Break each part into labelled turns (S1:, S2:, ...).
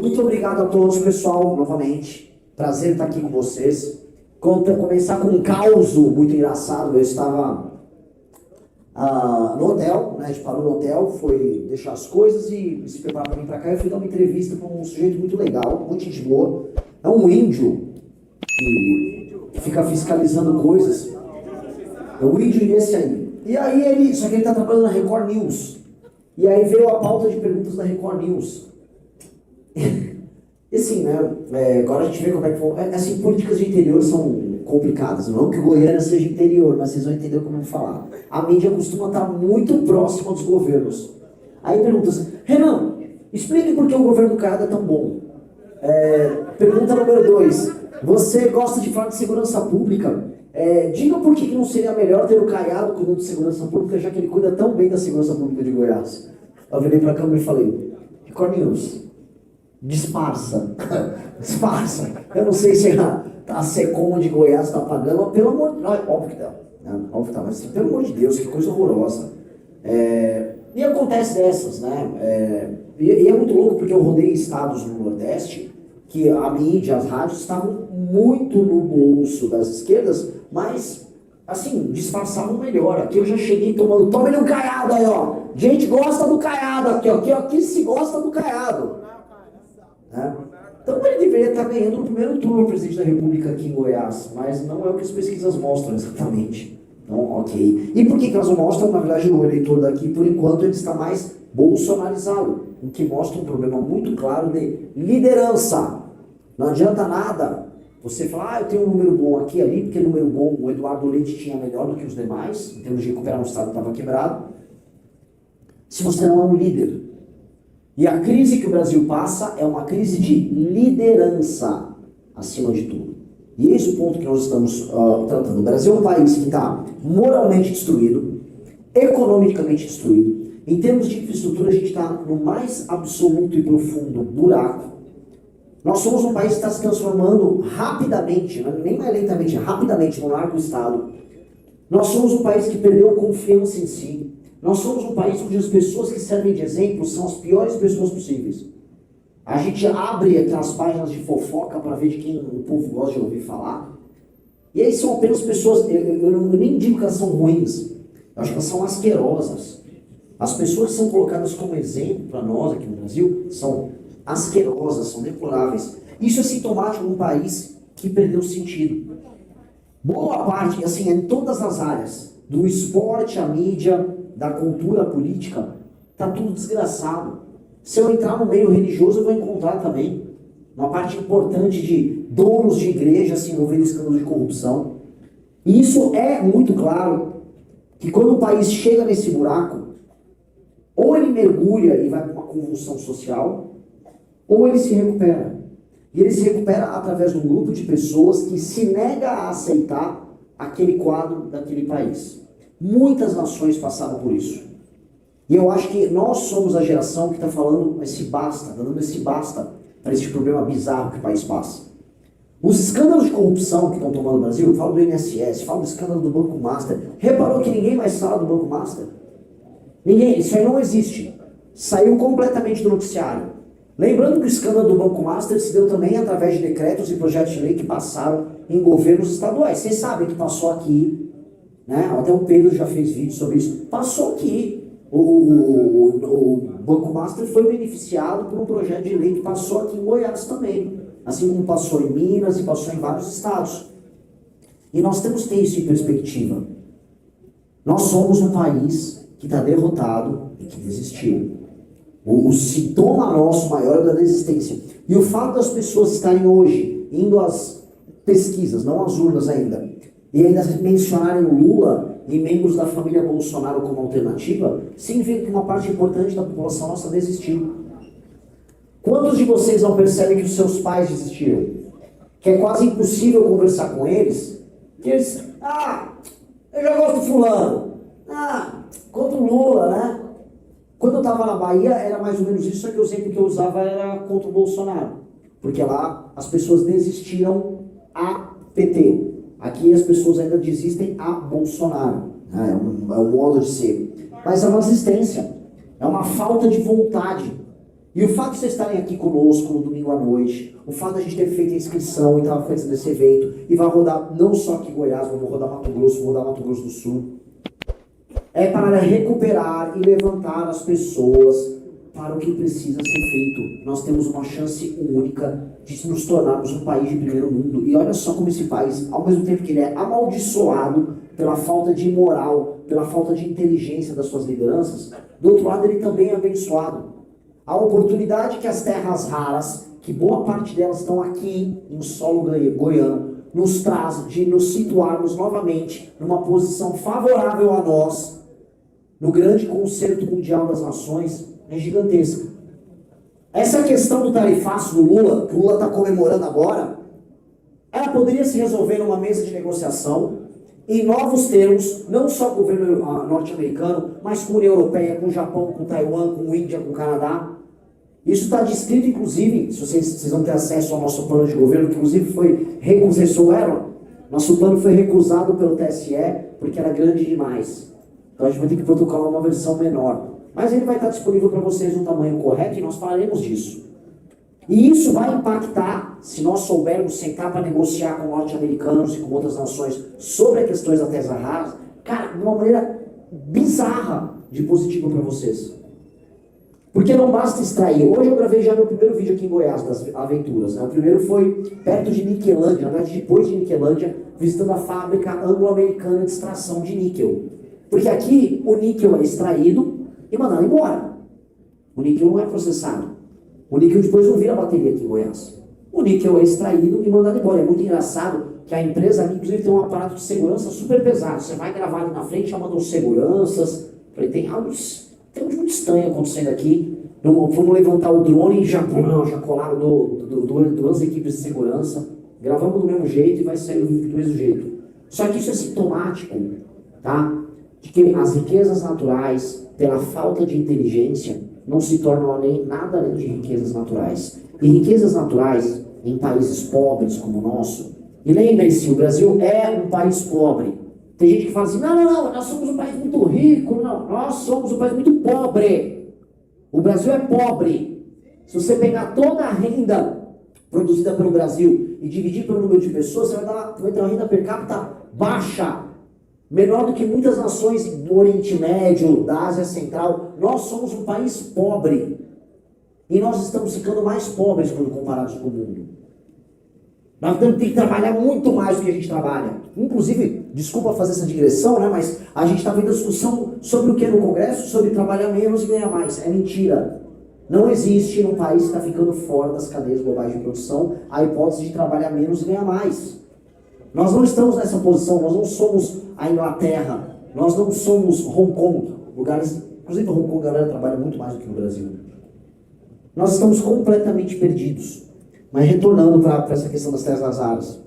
S1: Muito obrigado a todos, pessoal, novamente. Prazer estar aqui com vocês. Começar com um caos muito engraçado. Eu estava no hotel, né? A gente parou no hotel, foi deixar as coisas e se preparar para vir para cá. Eu fui dar uma entrevista para um sujeito muito legal, muito gente boa. É um índio que fica fiscalizando coisas. É um índio esse aí. E aí só que ele está trabalhando na Record News. E aí veio a pauta de perguntas da Record News. E assim, né, agora a gente vê como é que foi. Assim, políticas de interior são complicadas. Não que Goiânia seja interior, mas vocês vão entender como eu vou falar. A mídia costuma estar muito próxima dos governos. Aí perguntas, Renan, explique por que o governo do Caiado é tão bom. Pergunta número 2. Você gosta de falar de segurança pública? Diga por que não seria melhor ter o Caiado cuidando de segurança pública, já que ele cuida tão bem da segurança pública de Goiás. Eu virei para a câmera e falei, Record News, disfarça. Disfarça. Eu não sei se a SECOM de Goiás está pagando, mas pelo amor de Deus, óbvio que não. Óbvio que tá, mas pelo amor de Deus, que coisa horrorosa. E acontece dessas, né? E é muito louco porque eu rodei estados no Nordeste que a mídia, as rádios estavam muito no bolso das esquerdas, mas, assim, disfarçavam melhor. Aqui eu já cheguei tomando, toma ele um Caiado aí, ó. Gente gosta do Caiado aqui, ó. Aqui se gosta do Caiado. Né? Então ele deveria estar ganhando no primeiro turno o presidente da República aqui em Goiás, mas não é o que as pesquisas mostram exatamente. Então, ok. E por que elas não mostram? Na verdade, o eleitor daqui, por enquanto, ele está mais bolsonarizado, o que mostra um problema muito claro de liderança. Não adianta nada você falar, eu tenho um número bom aqui e ali, porque número bom o Eduardo Leite tinha melhor do que os demais, em termos de recuperar um estado que estava quebrado, se você não é um líder. E a crise que o Brasil passa é uma crise de liderança, acima de tudo. E esse é o ponto que nós estamos tratando. O Brasil é um país que está moralmente destruído, economicamente destruído. Em termos de infraestrutura, a gente está no mais absoluto e profundo buraco. Nós somos um país que está se transformando rapidamente, nem mais lentamente, rapidamente no narco-estado. Nós somos um país que perdeu confiança em si. Nós somos um país onde as pessoas que servem de exemplo são as piores pessoas possíveis. A gente abre aquelas páginas de fofoca para ver de quem o povo gosta de ouvir falar. E aí são apenas pessoas, eu nem digo que elas são ruins, eu acho que elas são asquerosas. As pessoas que são colocadas como exemplo para nós aqui no Brasil são asquerosas, são deploráveis. Isso é sintomático de um país que perdeu o sentido. Boa parte, assim, em todas as áreas, do esporte, à mídia, da cultura política, tá tudo desgraçado. Se eu entrar no meio religioso, eu vou encontrar também uma parte importante de donos de igreja se envolvendo em escândalo de corrupção. E isso é muito claro que quando o país chega nesse buraco, ou ele mergulha e vai para uma convulsão social, ou ele se recupera. E ele se recupera através de um grupo de pessoas que se nega a aceitar aquele quadro daquele país. Muitas nações passaram por isso. E eu acho que nós somos a geração que está falando esse basta, dando esse basta para esse problema bizarro que o país passa. Os escândalos de corrupção que estão tomando o Brasil, eu falo do INSS, falo do escândalo do Banco Master. Reparou que ninguém mais fala do Banco Master? Ninguém, isso aí não existe. Saiu completamente do noticiário. Lembrando que o escândalo do Banco Master se deu também através de decretos e projetos de lei que passaram em governos estaduais. Vocês sabem que passou aqui, né? Até o Pedro já fez vídeo sobre isso. Passou aqui. O Banco Master foi beneficiado por um projeto de lei que passou aqui em Goiás também. Assim como passou em Minas e passou em vários estados. E nós temos que ter isso em perspectiva. Nós somos um país que está derrotado e que desistiu. O sintoma nosso maior é da desistência. E o fato das pessoas estarem hoje indo às pesquisas, não às urnas ainda, e ainda mencionarem o Lula e membros da família Bolsonaro como alternativa, significa que uma parte importante da população nossa desistiu. Quantos de vocês não percebem que os seus pais desistiram? Que é quase impossível conversar com eles, que eles, eu já gosto do fulano, contra o Lula, né? Quando eu estava na Bahia, era mais ou menos isso, só que o exemplo que eu usava era contra o Bolsonaro. Porque lá as pessoas desistiram a PT. Aqui as pessoas ainda desistem a Bolsonaro. É um modo de ser. Mas é uma resistência. É uma falta de vontade. E o fato de vocês estarem aqui conosco no domingo à noite, o fato de a gente ter feito a inscrição e estar fazendo esse evento, e vai rodar não só aqui em Goiás, vamos rodar Mato Grosso, vou rodar Mato Grosso do Sul, é para recuperar e levantar as pessoas para o que precisa ser feito. Nós temos uma chance única de nos tornarmos um país de primeiro mundo. E olha só como esse país, ao mesmo tempo que ele é amaldiçoado pela falta de moral, pela falta de inteligência das suas lideranças, do outro lado ele também é abençoado. A oportunidade que as terras raras, que boa parte delas estão aqui em solo goiano, nos traz de nos situarmos novamente numa posição favorável a nós, no grande concerto mundial das nações, é gigantesca. Essa questão do tarifaço do Lula, que o Lula está comemorando agora, ela poderia se resolver numa mesa de negociação, em novos termos, não só com o governo norte-americano, mas com a União Europeia, com o Japão, com Taiwan, com a Índia, com o Canadá. Isso está descrito, inclusive, se vocês vão ter acesso ao nosso plano de governo, que inclusive foi recusado, nosso plano foi recusado pelo TSE, porque era grande demais. Então a gente vai ter que protocolar uma versão menor. Mas ele vai estar disponível para vocês no tamanho correto e nós falaremos disso. E isso vai impactar, se nós soubermos sentar para negociar com norte-americanos e com outras nações sobre as questões da terra rara, cara, de uma maneira bizarra de positivo para vocês. Porque não basta extrair. Hoje eu gravei já meu primeiro vídeo aqui em Goiás, das aventuras. Né? O primeiro foi perto de Niquelândia, na verdade depois de Niquelândia, visitando a fábrica anglo-americana de extração de níquel. Porque aqui o níquel é extraído e mandado embora. O níquel não é processado. O níquel depois não vira bateria aqui em Goiás. O níquel é extraído e mandado embora. É muito engraçado que a empresa, inclusive, tem um aparato de segurança super pesado. Você vai gravar ali na frente, já mandam seguranças. Falei, tem algo muito estranho acontecendo aqui. Vamos levantar o drone e já colaram duas equipes de segurança. Gravamos do mesmo jeito e vai sair o vídeo do mesmo jeito. Só que isso é sintomático, tá? De que as riquezas naturais, pela falta de inteligência, não se tornam nada além de riquezas naturais. E riquezas naturais, em países pobres como o nosso, e lembrem-se, o Brasil é um país pobre. Tem gente que fala assim, não, nós somos um país muito rico. Não, nós somos um país muito pobre. O Brasil é pobre. Se você pegar toda a renda produzida pelo Brasil e dividir pelo número de pessoas, você vai ter uma renda per capita baixa. Menor do que muitas nações do Oriente Médio, da Ásia Central. Nós somos um país pobre. E nós estamos ficando mais pobres quando comparados com o mundo. Nós temos que trabalhar muito mais do que a gente trabalha. Inclusive, desculpa fazer essa digressão, né? Mas a gente está vendo discussão sobre o que é no Congresso, sobre trabalhar menos e ganhar mais. É mentira. Não existe num país que está ficando fora das cadeias globais de produção a hipótese de trabalhar menos e ganhar mais. Nós não estamos nessa posição, nós não somos a Inglaterra, nós não somos Hong Kong, lugares, inclusive Hong Kong a galera trabalha muito mais do que no Brasil. Nós estamos completamente perdidos. Mas retornando para essa questão das terras raras,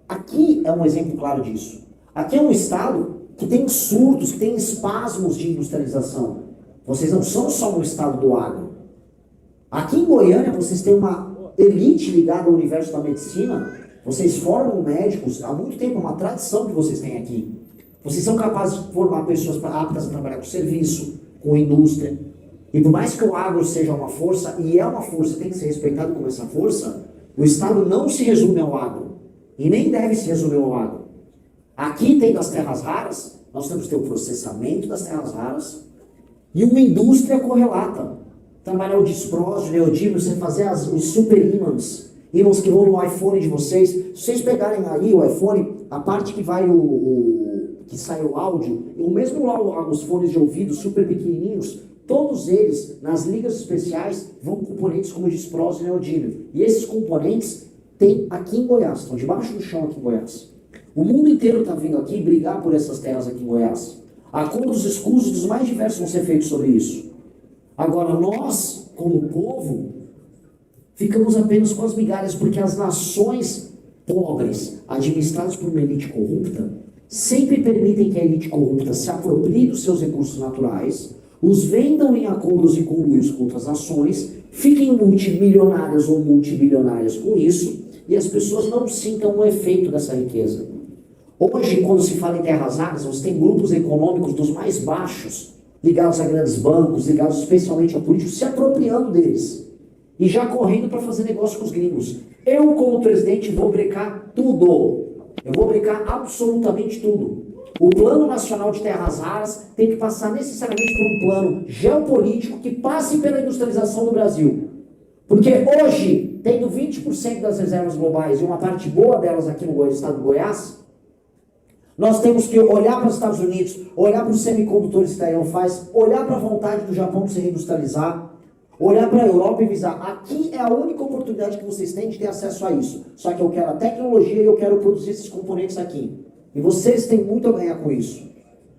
S1: aqui é um exemplo claro disso. Aqui é um estado que tem surtos, que tem espasmos de industrialização. Vocês não são só um estado do agro. Aqui em Goiânia vocês têm uma elite ligada ao universo da medicina. Vocês formam médicos há muito tempo, é uma tradição que vocês têm aqui. Vocês são capazes de formar pessoas aptas a trabalhar com serviço, com indústria. E por mais que o agro seja uma força, e é uma força, tem que ser respeitado como essa força, o Estado não se resume ao agro. E nem deve se resumir ao agro. Aqui tem das terras raras, nós temos que ter o processamento das terras raras e uma indústria correlata. Trabalhar o disprósio, o neodímio, você fazer os super ímãs que vão no iPhone de vocês. Se vocês pegarem aí o iPhone, a parte que vai que sai o áudio, ou mesmo lá os fones de ouvido super pequenininhos, todos eles, nas ligas especiais, vão com componentes como disprósio e neodímio. E esses componentes tem aqui em Goiás, estão debaixo do chão aqui em Goiás. O mundo inteiro está vindo aqui brigar por essas terras aqui em Goiás. Acordos escusos dos mais diversos vão ser feitos sobre isso. Agora, nós, como povo, ficamos apenas com as migalhas, porque as nações pobres, administradas por uma elite corrupta, sempre permitem que a elite corrupta se aproprie dos seus recursos naturais, os vendam em acordos e conluios com outras nações, fiquem multimilionárias ou multibilionárias com isso, e as pessoas não sintam o efeito dessa riqueza. Hoje, quando se fala em terras raras, você tem grupos econômicos dos mais baixos, ligados a grandes bancos, ligados especialmente a políticos, se apropriando deles. e já correndo para fazer negócio com os gringos. Eu, como presidente, vou brecar tudo. Eu vou brecar absolutamente tudo. O Plano Nacional de Terras Raras tem que passar necessariamente por um plano geopolítico que passe pela industrialização do Brasil. Porque hoje, tendo 20% das reservas globais e uma parte boa delas aqui no estado do Goiás, nós temos que olhar para os Estados Unidos, olhar para os semicondutores que a Taiwan faz, olhar para a vontade do Japão de se reindustrializar, olhar para a Europa e visar. Aqui é a única oportunidade que vocês têm de ter acesso a isso. Só que eu quero a tecnologia e eu quero produzir esses componentes aqui. E vocês têm muito a ganhar com isso.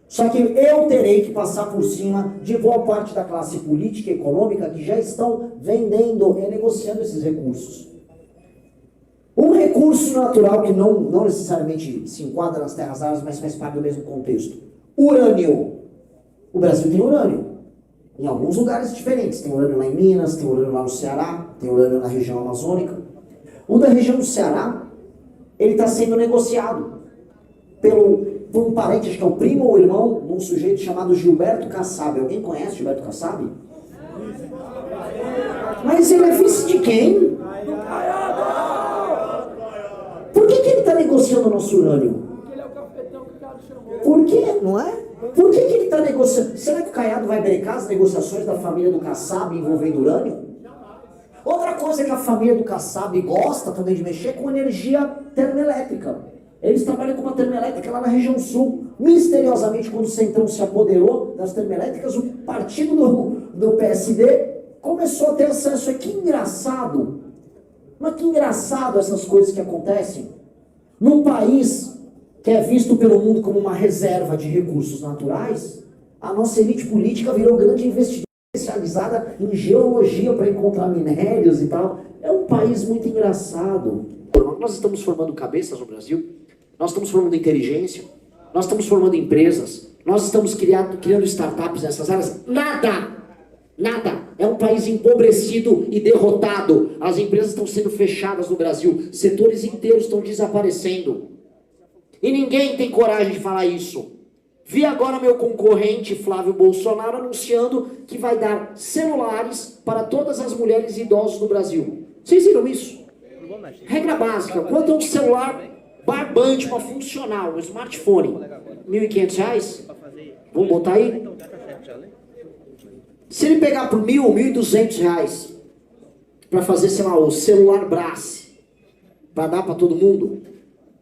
S1: Só que eu terei que passar por cima de boa parte da classe política e econômica que já estão vendendo e negociando esses recursos. Um recurso natural que não necessariamente se enquadra nas terras raras, mas faz parte do mesmo contexto. Urânio. O Brasil tem urânio. Em alguns lugares diferentes. Tem urânio lá em Minas, tem urânio lá no Ceará, tem urânio na região amazônica. O da região do Ceará, ele está sendo negociado por um parente, acho que é o primo ou irmão, de um sujeito chamado Gilberto Kassab. Alguém conhece Gilberto Kassab? Mas ele é vice de quem? Por que ele está negociando o nosso urânio?
S2: Porque ele é o cafetão que o Caiado chamou.
S1: Por quê? Não é? Por que ele está negociando? Será que o Caiado vai brecar as negociações da família do Kassab envolvendo urânio? Outra coisa que a família do Kassab gosta também de mexer é com energia termoelétrica. Eles trabalham com uma termoelétrica lá na região sul. Misteriosamente, quando o Centrão se apoderou das termoelétricas, o partido do PSD começou a ter acesso. Que engraçado. Mas que engraçado essas coisas que acontecem. Num país que é visto pelo mundo como uma reserva de recursos naturais, a nossa elite política virou grande investidora especializada em geologia para encontrar minérios e tal. É um país muito engraçado. Nós estamos formando cabeças no Brasil, nós estamos formando inteligência, nós estamos formando empresas, nós estamos criando startups nessas áreas. Nada! É um país empobrecido e derrotado. As empresas estão sendo fechadas no Brasil, setores inteiros estão desaparecendo. E ninguém tem coragem de falar isso. Vi agora meu concorrente Flávio Bolsonaro anunciando que vai dar celulares para todas as mulheres e idosos do Brasil. Vocês viram isso? Regra básica, quanto é um celular barbante, uma funcional, um smartphone? R$ 1.500? Vamos botar aí? Se ele pegar por R$ 1.000, R$ 1.200 para fazer, sei lá, o celular Brás, para dar para todo mundo,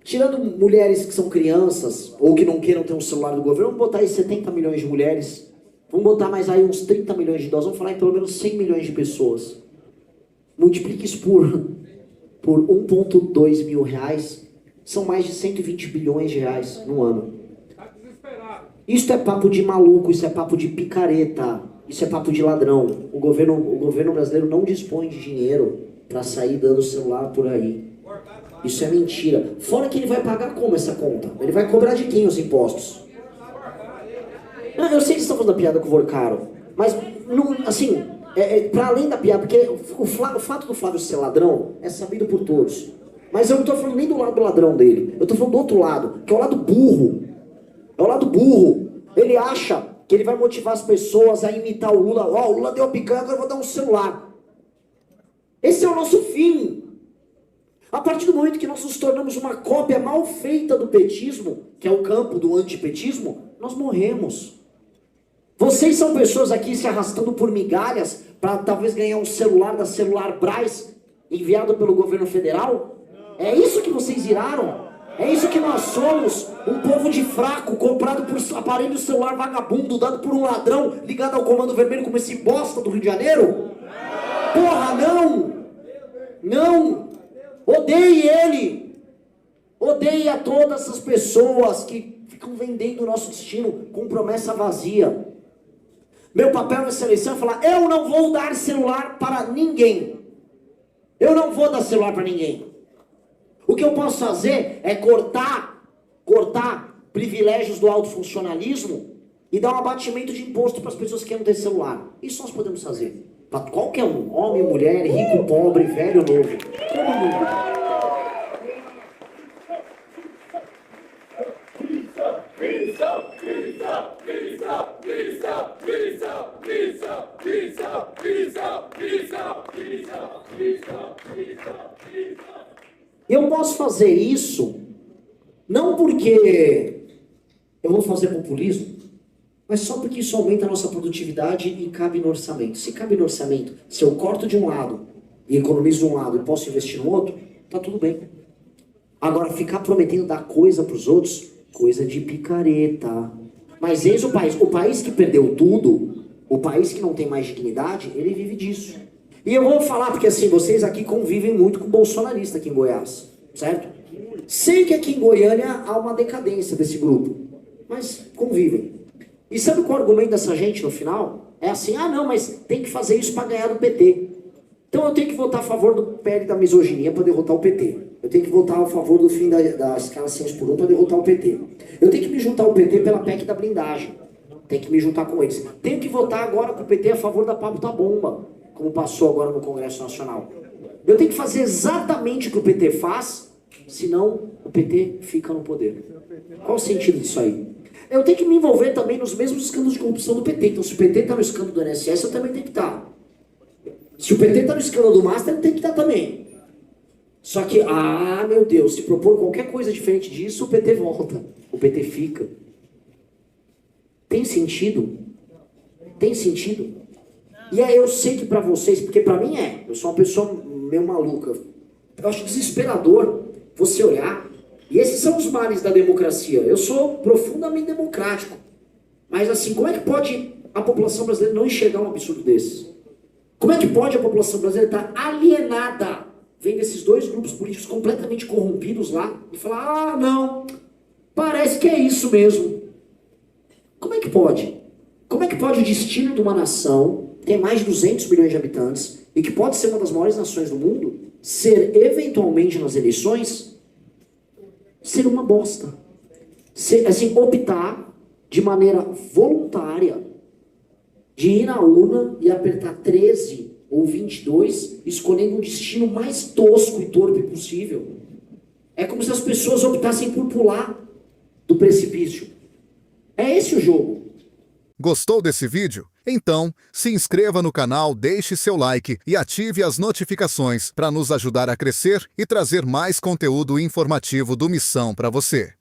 S1: tirando mulheres que são crianças ou que não queiram ter um celular do governo, vamos botar aí 70 milhões de mulheres, vamos botar mais aí uns 30 milhões de idosos, vamos falar em pelo menos 100 milhões de pessoas. Multiplique isso por 1,2 mil reais, são mais de 120 bilhões de reais no ano. Isso é papo de maluco, isso é papo de picareta, isso é papo de ladrão. O governo brasileiro não dispõe de dinheiro para sair dando celular por aí. Isso é mentira. Fora que ele vai pagar como essa conta? Ele vai cobrar de quem os impostos? Eu sei que vocês estão falando da piada com o Vorcaro, mas, assim, para além da piada, porque o fato do Flávio ser ladrão é sabido por todos. Mas eu não estou falando nem do lado do ladrão dele. Eu estou falando do outro lado, que é o lado burro. É o lado burro. Ele acha que ele vai motivar as pessoas a imitar o Lula. Ó, o Lula deu a picanha, agora eu vou dar um celular. Esse é o nosso fim. A partir do momento que nós nos tornamos uma cópia mal feita do petismo, que é o campo do antipetismo, nós morremos. Vocês são pessoas aqui se arrastando por migalhas para talvez ganhar um celular da Celular Brás enviado pelo governo federal? É isso que vocês viraram? É isso que nós somos? Um povo de fraco, comprado por aparelho celular vagabundo, dado por um ladrão, ligado ao Comando Vermelho como esse bosta do Rio de Janeiro? Porra, não! Não! Odeie ele! Odeie a todas essas pessoas que ficam vendendo o nosso destino com promessa vazia. Meu papel nessa eleição é falar, eu não vou dar celular para ninguém. Eu não vou dar celular para ninguém. O que eu posso fazer é cortar privilégios do alto funcionalismo e dar um abatimento de imposto para as pessoas que querem ter celular. Isso nós podemos fazer. Para qualquer um, homem, mulher, rico, pobre, velho, novo. Todo mundo. Pizza, pizza, pizza, pizza. Eu posso fazer isso não porque eu vou fazer populismo, mas só porque isso aumenta a nossa produtividade e cabe no orçamento. Se cabe no orçamento, se eu corto de um lado e economizo de um lado e posso investir no outro, tá tudo bem. Agora, ficar prometendo dar coisa para os outros, coisa de picareta. Mas eis o país que perdeu tudo, o país que não tem mais dignidade, ele vive disso. E eu vou falar, porque assim, vocês aqui convivem muito com bolsonarista aqui em Goiás, certo? Sei que aqui em Goiânia há uma decadência desse grupo, mas convivem. E sabe qual é o argumento dessa gente no final? É assim, ah não, mas tem que fazer isso para ganhar do PT. Então eu tenho que votar a favor do PL da misoginia para derrotar o PT. Eu tenho que votar a favor do fim da escala 6 por 1 para derrotar o PT. Eu tenho que me juntar ao PT pela PEC da blindagem. Tenho que me juntar com eles. Tenho que votar agora com o PT a favor da papo da bomba, como passou agora no Congresso Nacional. Eu tenho que fazer exatamente o que o PT faz, senão o PT fica no poder. Qual o sentido disso aí? Eu tenho que me envolver também nos mesmos escândalos de corrupção do PT. Então se o PT está no escândalo do INSS, eu também tenho que estar. Se o PT está no escândalo do Master, eu tenho que estar também. Só que, meu Deus, se propor qualquer coisa diferente disso, o PT volta. O PT fica. Tem sentido? Tem sentido? E aí eu sei que pra vocês, porque pra mim eu sou uma pessoa meio maluca. Eu acho desesperador você olhar. E esses são os males da democracia. Eu sou profundamente democrático. Mas assim, como é que pode a população brasileira não enxergar um absurdo desse? Como é que pode a população brasileira estar alienada, vendo esses dois grupos políticos completamente corrompidos lá, e falar, não, parece que é isso mesmo. Como é que pode? Como é que pode o destino de uma nação, que tem mais de 200 milhões de habitantes, e que pode ser uma das maiores nações do mundo, ser eventualmente nas eleições, ser uma bosta? Ser, assim, optar de maneira voluntária, de ir na urna e apertar 13 ou 22, escolhendo um destino mais tosco e torpe possível. É como se as pessoas optassem por pular do precipício. É esse o jogo.
S3: Gostou desse vídeo? Então, se inscreva no canal, deixe seu like e ative as notificações para nos ajudar a crescer e trazer mais conteúdo informativo do Missão para você.